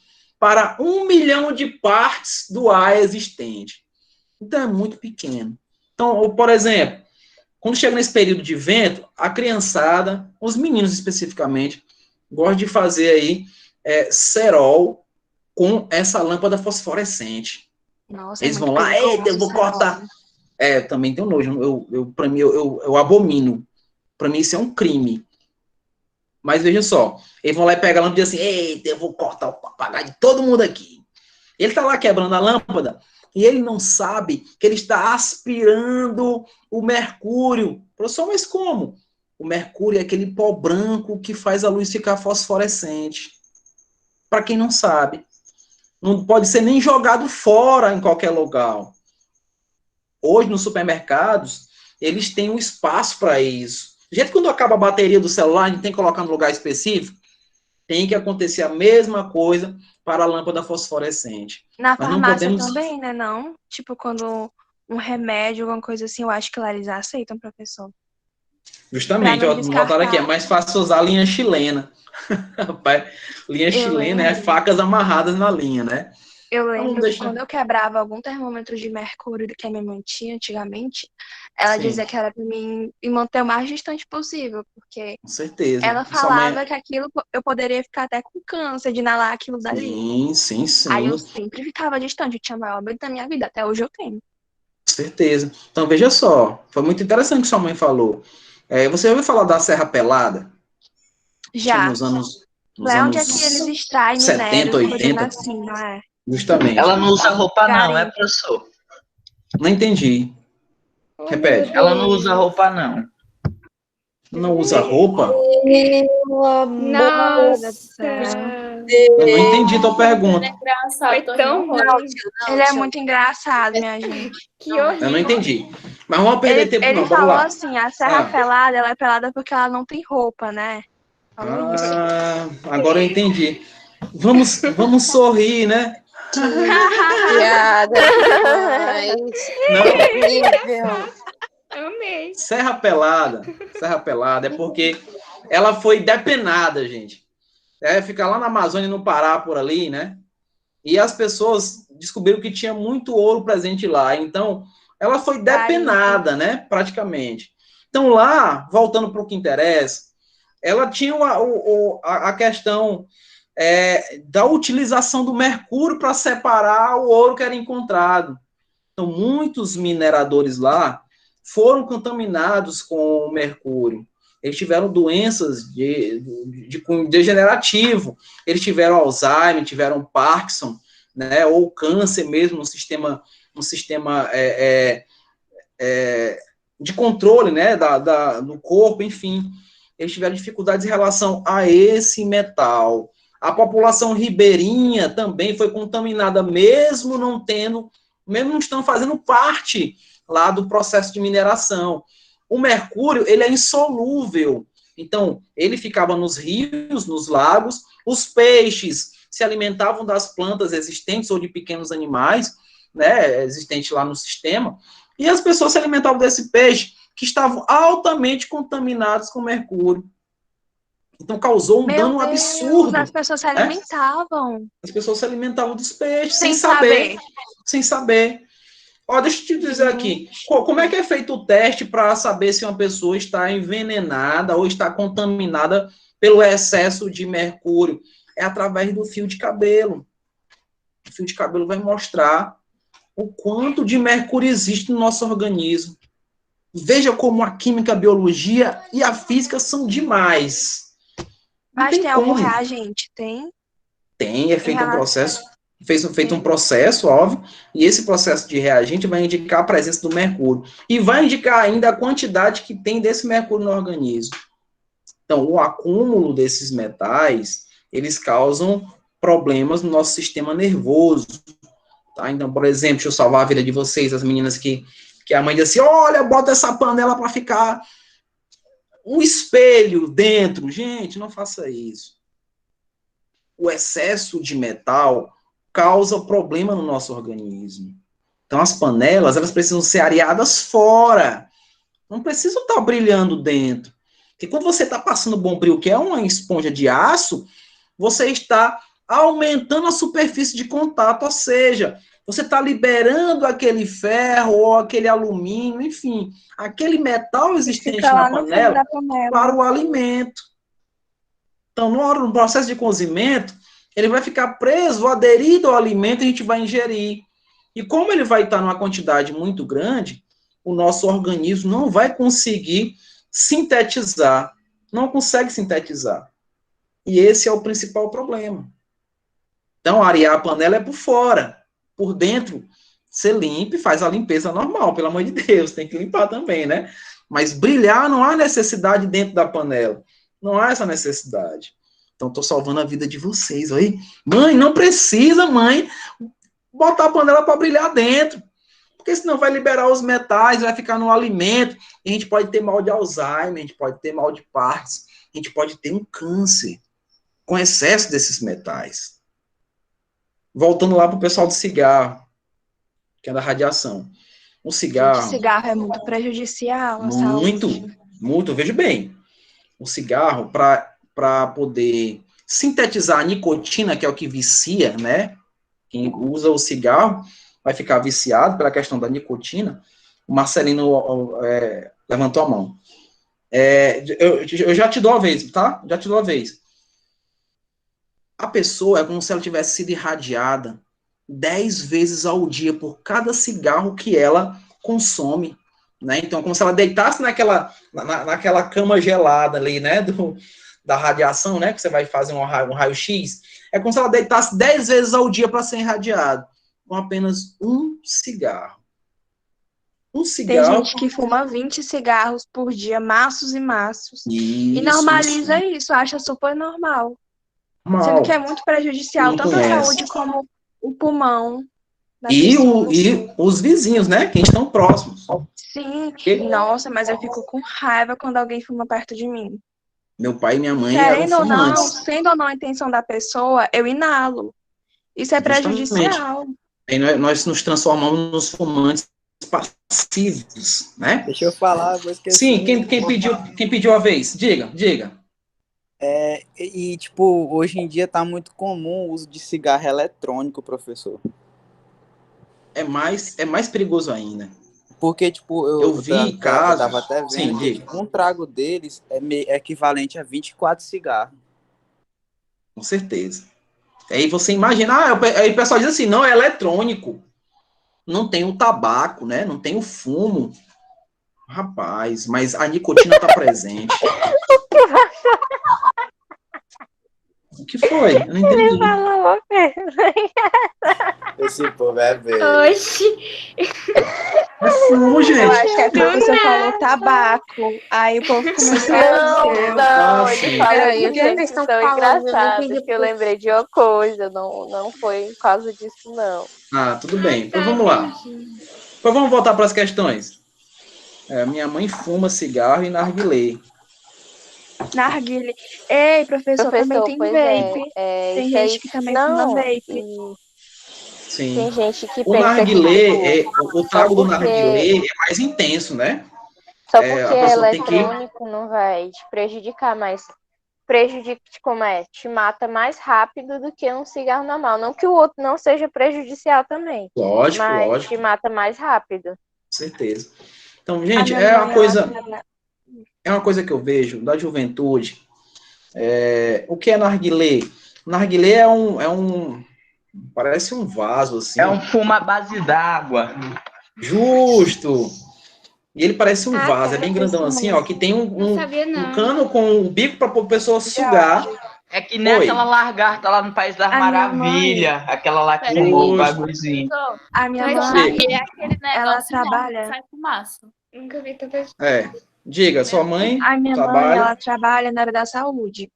para 1 milhão de partes do ar existente. Então, é muito pequeno. Então, por exemplo, quando chega nesse período de vento, a criançada, os meninos especificamente, gostam de fazer aí cerol com essa lâmpada fosforescente. Nossa, Eles é vão muito lá, eita, eu vou perigoso, cortar. Também tenho nojo. Para mim, eu abomino. Para mim, isso é um crime. Mas veja só, eles vão lá e pegam a lâmpada e dizem assim, eita, eu vou cortar o papagaio de todo mundo aqui. Ele está lá quebrando a lâmpada e ele não sabe que ele está aspirando o mercúrio. Professor, mas como? O mercúrio é aquele pó branco que faz a luz ficar fosforescente. Para quem não sabe. Não pode ser nem jogado fora em qualquer lugar. Hoje, nos supermercados, eles têm um espaço para isso. Do jeito que quando acaba a bateria do celular, a gente tem que colocar no lugar específico, tem que acontecer a mesma coisa para a lâmpada fosforescente. Na Mas não farmácia podemos... também, né, não? Tipo, quando um remédio, alguma coisa assim, eu acho que lá eles aceitam, professor. Justamente, Pra ó, não notaram aqui, é descartar. mais fácil usar a linha chilena. Rapaz, linha Eu chilena é lembro. facas amarradas na linha, né? Eu Então, lembro que deixa... quando eu quebrava algum termômetro de mercúrio que a minha mãe tinha antigamente, ela Sim, dizia que era pra mim me manter o mais distante possível, porque com certeza. ela Sua mãe... falava que aquilo eu poderia ficar até com câncer de inalar aquilo dali. Sim, sim, Aí eu sim. sempre ficava distante, eu tinha o maior medo da minha vida, até hoje eu tenho. Com certeza. Então, veja só, foi muito interessante o que sua mãe falou. Você ouviu falar da Serra Pelada? Tinha Já. nos Lá é onde é anos que eles extraem 70, minério, tudinho 80, assim, não é? justamente. Ela não usa roupa, não, é, Garimpo. professor? Não entendi. Oh, meu Repete. Ela não usa Deus. roupa, não. Não usa roupa? Pelo amor Meu Deus do Nossa. céu. Eu não entendi tua Ele pergunta. é engraçado, Foi tô tão rindo horrores. ruim. Ele é muito engraçado, minha gente. Que Eu não horrível. entendi. Mas não vamos perder tempo, Ele não. Bora falou lá. assim, a Serra Ah, Pelada, ela é pelada porque ela não tem roupa, né? Falou isso. agora eu entendi. Vamos sorrir, né? piada demais. Não, Horrível. Amei. Serra Pelada é porque ela foi depenada, gente. Fica lá na Amazônia, no Pará, por ali, né? E as pessoas descobriram que tinha muito ouro presente lá. Então, ela foi depenada, né? Praticamente. Então, lá, voltando para o que interessa, ela tinha a questão da utilização do mercúrio para separar o ouro que era encontrado. Então, muitos mineradores lá foram contaminados com o mercúrio. Eles tiveram doenças de cunho degenerativo, eles tiveram Alzheimer, tiveram Parkinson, né, ou câncer mesmo no sistema de controle, né, do corpo, enfim. Eles tiveram dificuldades em relação a esse metal. A população ribeirinha também foi contaminada, mesmo não estão fazendo parte lá do processo de mineração. O mercúrio, ele é insolúvel. Então, ele ficava nos rios, nos lagos, os peixes se alimentavam das plantas existentes ou de pequenos animais, né, existentes lá no sistema, e as pessoas se alimentavam desse peixe que estavam altamente contaminados com mercúrio. Então, causou um Meu dano Deus, absurdo. as pessoas se Né? alimentavam. As pessoas se alimentavam dos peixes Sem saber. Sem saber. Ó, deixa eu te dizer aqui, como é que é feito o teste para saber se uma pessoa está envenenada ou está contaminada pelo excesso de mercúrio? É através do fio de cabelo. O fio de cabelo vai mostrar o quanto de mercúrio existe no nosso organismo. Veja como a química, a biologia e a física são demais. Não Mas tem algum como. reagente? Tem? Tem, é feito um processo, feito um processo, óbvio, e esse processo de reagente vai indicar a presença do mercúrio. E vai indicar ainda a quantidade que tem desse mercúrio no organismo. Então, o acúmulo desses metais, eles causam problemas no nosso sistema nervoso. Tá? Então, por exemplo, deixa eu salvar a vida de vocês, as meninas que a mãe diz assim, olha, bota essa panela para ficar um espelho dentro. Gente, não faça isso. O excesso de metal causa problema no nosso organismo. Então, as panelas, elas precisam ser areadas fora. Não precisam estar brilhando dentro. Porque quando você está passando Bombril, que é uma esponja de aço, você está aumentando a superfície de contato, ou seja, você está liberando aquele ferro ou aquele alumínio, enfim, aquele metal existente Fica na lá no fundo da panela para panela. o alimento. Então, no processo de cozimento, ele vai ficar preso, aderido ao alimento e a gente vai ingerir. E como ele vai estar numa quantidade muito grande, o nosso organismo não vai conseguir sintetizar. Não consegue sintetizar. E esse é o principal problema. Então, arear a panela é por fora. Por dentro, você limpa e faz a limpeza normal, pelo amor de Deus, tem que limpar também, né? Mas brilhar não há necessidade dentro da panela. Não há essa necessidade. Então, estou salvando a vida de vocês. Aí, mãe, não precisa, mãe, botar a panela para brilhar dentro. Porque senão vai liberar os metais, vai ficar no alimento. E a gente pode ter mal de Alzheimer, a gente pode ter mal de Parkinson, a gente pode ter um câncer com excesso desses metais. Voltando lá para o pessoal do cigarro, que é da radiação. O Gente, cigarro... cigarro é muito prejudicial à Muito, saúde. muito. Veja bem, o cigarro, para poder sintetizar a nicotina, que é o que vicia, né? Quem usa o cigarro vai ficar viciado pela questão da nicotina. O Marcelino levantou a mão. Eu já te dou a vez, tá? Já te dou a vez. A pessoa é como se ela tivesse sido irradiada 10 vezes ao dia por cada cigarro que ela consome, né? Então, como se ela deitasse naquela cama gelada ali, né? Da radiação, né? Que você vai fazer um raio-x. É como se ela deitasse 10 vezes ao dia para ser irradiado, com apenas um cigarro. Um Tem cigarro. gente que fuma 20 cigarros por dia, maços e maços. E Isso, normaliza isso. isso, acha super normal. Sendo Mal. que é muito prejudicial, Não tanto à conhece. saúde como o pulmão da E pessoa. os vizinhos, né? Que estão próximos. Sim, E nossa, mas eu fico com raiva quando alguém fuma perto de mim. meu pai e minha mãe eram Querendo ou não, fumantes. sendo ou não a intenção da pessoa, eu inalo. Isso é Justamente. prejudicial. Aí nós nos transformamos nos fumantes passivos, né? Deixa eu falar, vou esquecer. Sim, quem pediu a vez? Diga. Tipo, hoje em dia tá muito comum o uso de cigarro eletrônico, professor. É mais perigoso ainda. Porque, tipo, Eu vi eu casos... tava até vendo Sim, que diga. tipo, um trago deles é equivalente a 24 cigarros. Com certeza. Aí você imagina... aí o pessoal diz assim, não, é eletrônico. Não tem o tabaco, né? Não tem o fumo. Rapaz, mas a nicotina tá presente. O que foi? Eu não entendi. Ele falou, Esse povo é velho. Oxi. É fumo, gente. Eu acho que a professora falou tabaco. Aí o povo começou a dizer. Não, sim. ele falou Peraí, isso, o que vocês gente, estão tão falando? Eu não engraçado entendi que eu lembrei de uma coisa, não foi por causa disso, não. Ah, tudo bem. Então vamos lá. Então vamos voltar para as questões. Minha mãe fuma cigarro e narguilé. Narguile. Ei, professor, também tem pois vape. Tem isso aí. gente que também fuma Não, vape. e Sim. tem gente que O pensa narguilé, que o trago do porque- narguilé é mais intenso, né? só a porque pessoa tem que- eletrônico não vai te prejudicar, mas prejudica, como te mata mais rápido do que um cigarro normal. Não que o outro não seja prejudicial também, Lógico, mas lógico, te mata mais rápido. com certeza. Então, A gente, minha mãe, é uma coisa que eu vejo da juventude. O que é narguilé? Narguilé parece um vaso, assim. É um fumo à base d'água. Justo! E ele parece um vaso, é bem tá, grandão esse assim, ó, que tem Não sabia, um não. cano com um bico para a pessoa sugar. É que nem Oi. aquela lagarta lá no País das A minha Maravilhas. Aquela lá que Peraí. fumou o Justo. bagulhozinho. A minha Mas mãe, narguilé é aquele ela negócio trabalha. que sai fumaça. Nunca vi tanta gente. Diga, sua mãe A minha mãe, trabalha? ela trabalha na área da saúde.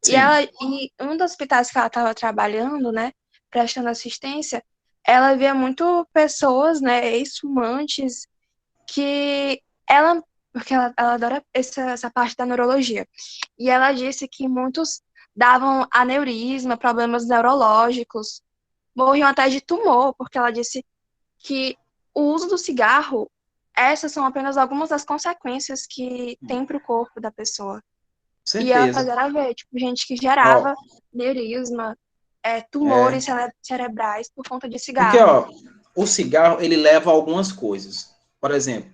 Sim. E um dos hospitais que ela estava trabalhando, né, prestando assistência, ela via muito pessoas, né, ex-fumantes, porque ela adora essa parte da neurologia. E ela disse que muitos davam aneurisma, problemas neurológicos, morriam até de tumor, porque ela disse que o uso do cigarro, essas são apenas algumas das consequências que tem para o corpo da pessoa. E ela Certeza. fazia ver, tipo, gente que gerava neurisma, tumores cerebrais por conta de Porque, cigarro. ó, o cigarro, ele leva a algumas coisas. Por exemplo,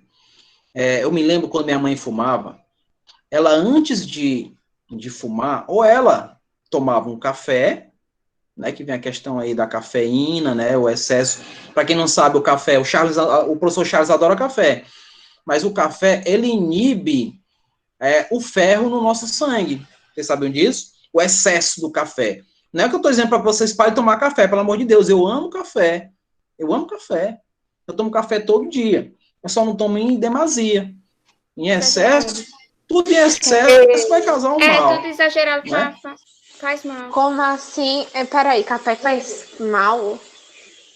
eu me lembro quando minha mãe fumava, ela antes de fumar, ou ela tomava um café, né, que vem a questão aí da cafeína, né, o excesso. Para quem não sabe, o café, o professor Charles adora café, mas o café, ele inibe o ferro no nosso sangue. Vocês sabiam disso? O excesso do café. Não é que eu estou dizendo para vocês parem de tomar café, pelo amor de Deus, eu amo café. Eu amo café. Eu tomo café todo dia. Eu só não tomo em demasia. Em excesso, tudo em excesso vai causar um mal. Tudo exagerado né? faz mal. Como assim? Peraí, café faz mal?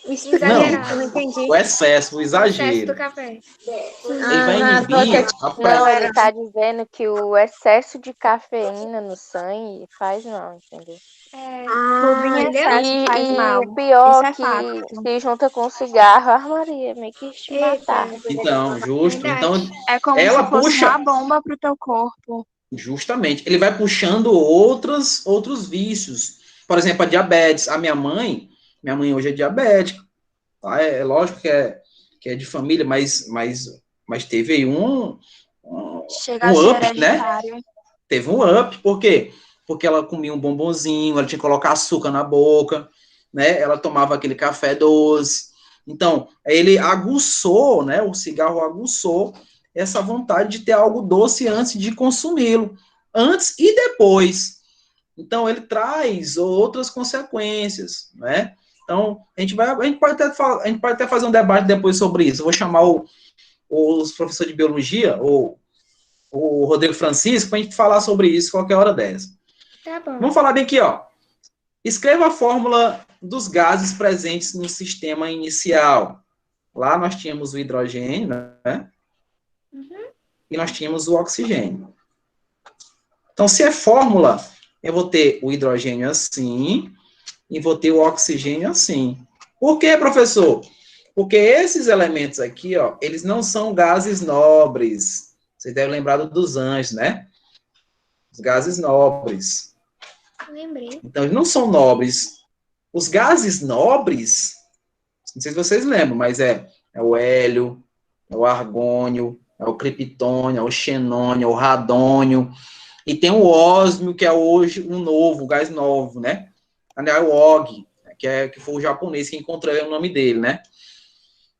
Me explica, Exagerado. eu não entendi. O excesso, o Excesso exagero. do café. Ele vai inibir a Não, ele tá dizendo que o excesso de cafeína no sangue faz mal, entendeu? Tudo em excesso faz mal. E pior Isso é que fato. se junta com cigarro, armaria, meio que te matar. Então, justo. Verdade. Então, É como ela se fosse puxa. uma bomba pro teu corpo. Justamente. Ele vai puxando outros vícios. Por exemplo, a diabetes. A minha mãe hoje é diabética. Tá? É lógico que é de família, mas teve aí um Chega a ser up, né? hereditário. Teve um up. Por quê? Porque ela comia um bombonzinho, ela tinha que colocar açúcar na boca, né? Ela tomava aquele café doce. Então, ele aguçou, né? O cigarro aguçou essa vontade de ter algo doce antes de consumi-lo, antes e depois. Então, ele traz outras consequências, né? Então, a gente pode até fazer um debate depois sobre isso. Eu vou chamar os professores de biologia, o Rodrigo Francisco, para a gente falar sobre isso qualquer hora dessa. Tá bom. Vamos falar bem aqui, ó. Escreva a fórmula dos gases presentes no sistema inicial. Lá nós tínhamos o hidrogênio, né? E nós tínhamos o oxigênio. Então, se é fórmula, eu vou ter o hidrogênio assim e vou ter o oxigênio assim. Por quê, professor? Porque esses elementos aqui, ó, eles não são gases nobres. Vocês devem lembrar dos anjos, né? Os gases nobres. Lembrei. Então, eles não são nobres. Os gases nobres, não sei se vocês lembram, mas é o hélio, é o argônio, é o criptônio, é o xenônio, é o radônio, e tem o ósmio, que é hoje um novo, o gás novo, né? É o Og, que foi o japonês que encontrou o nome dele, né?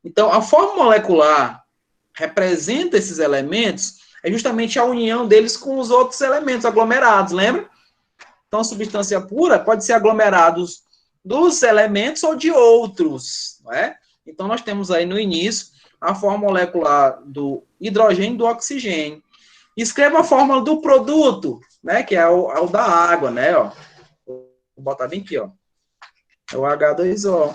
Então, a forma molecular representa esses elementos, é justamente a união deles com os outros elementos aglomerados, lembra? Então, a substância pura pode ser aglomerados dos elementos ou de outros, não é? Então, nós temos aí no início a forma molecular do hidrogênio e do oxigênio. Escreva a fórmula do produto, né, que é o da água, né, ó. Vou botar bem aqui, ó. É o H2O.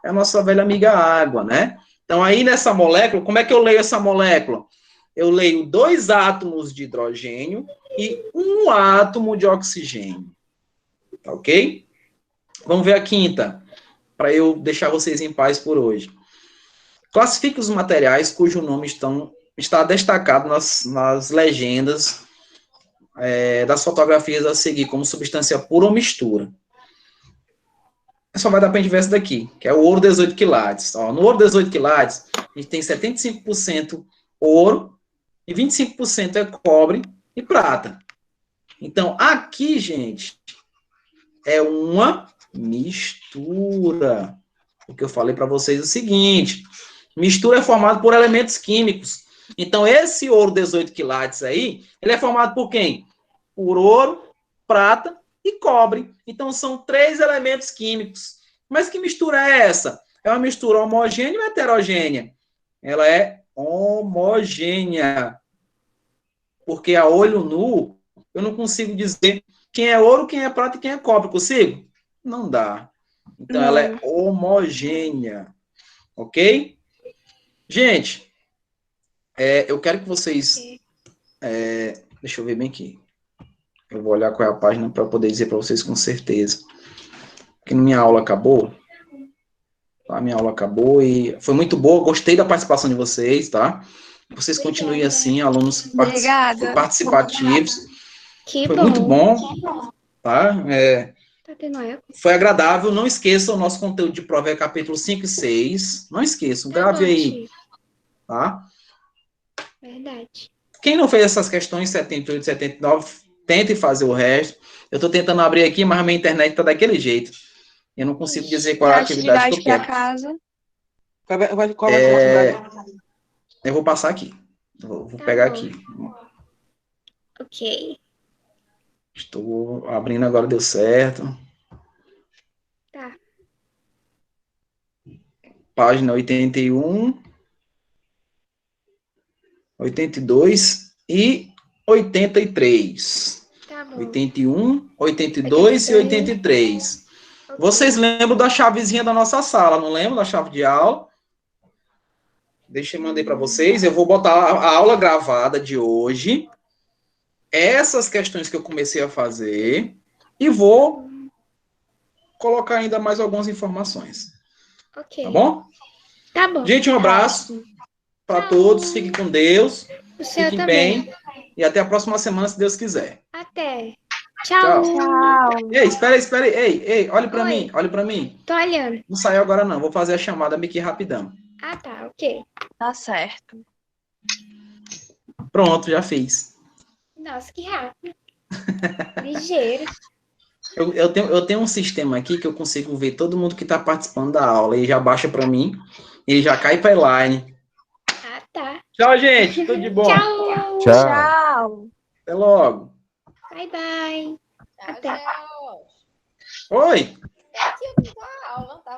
É a nossa velha amiga água, né? Então, aí nessa molécula, como é que eu leio essa molécula? Eu leio 2 átomos de hidrogênio e 1 átomo de oxigênio. Tá ok? Vamos ver a quinta, para eu deixar vocês em paz por hoje. Classifique os materiais cujo nome está destacado nas legendas das fotografias a seguir, como substância pura ou mistura. Só vai dar para a gente ver essa daqui, que é o ouro 18 quilates. Ó, no ouro 18 quilates, a gente tem 75% ouro e 25% é cobre e prata. Então, aqui, gente, é uma mistura. O que eu falei para vocês é o seguinte: mistura é formada por elementos químicos. Então, esse ouro 18 quilates aí, ele é formado por quem? Por ouro, prata e cobre. Então, são 3 elementos químicos. Mas que mistura é essa? É uma mistura homogênea ou heterogênea? Ela é homogênea. Porque a olho nu, eu não consigo dizer quem é ouro, quem é prata e quem é cobre. Consigo? Não dá. Então, ela é homogênea. Ok? Gente, eu quero que vocês... deixa eu ver bem aqui. Eu vou olhar qual é a página para poder dizer para vocês com certeza. Porque minha aula acabou. Tá? Minha aula acabou e foi muito boa. Gostei da participação de vocês, tá? Vocês continuem assim, alunos participativos. Que Foi bom. muito bom, tá? Tá tendo eco? Foi agradável. Não esqueçam o nosso conteúdo de prova é capítulo 5 e 6. Não esqueçam, Tá grave bom, aí, Chico. tá? Verdade. Quem não fez essas questões 78, 79, tente fazer o resto. Eu estou tentando abrir aqui, mas a minha internet está daquele jeito. Eu não consigo dizer qual é a atividade que eu para quero. casa. Qual vai ser a atividade? Eu vou passar aqui. Vou Tá pegar bom. aqui. Ok. Estou abrindo agora, deu certo. Tá. Página 81, 82 e 83. Tá bom. 81, 82 e 83. Vocês lembram da chavezinha da nossa sala, não lembram da chave de aula? Deixa eu mandar para vocês. Eu vou botar a aula gravada de hoje. Essas questões que eu comecei a fazer. E vou colocar ainda mais algumas informações. Ok. Tá bom? Tá bom. Gente, um abraço para todos. Fiquem com Deus. O seu Fiquem também. bem. E até a próxima semana, se Deus quiser. Até. Tchau. Tchau. Ei, espera aí. Ei, olha para Oi. mim, olha para mim. Tô olhando. Não saiu agora não. Vou fazer a chamada aqui rapidão. Ah, tá. Ok. Tá certo. Pronto, já fiz. Nossa, que rápido. Ligeiro. Eu tenho um sistema aqui que eu consigo ver todo mundo que está participando da aula. Ele já baixa para mim, ele já cai para a line. Ah, tá. Tchau, gente. Tudo de bom. Tchau. Tchau. Tchau. Até logo. Bye, bye. Até. Tchau. Oi. É aqui, eu tô com a aula, tava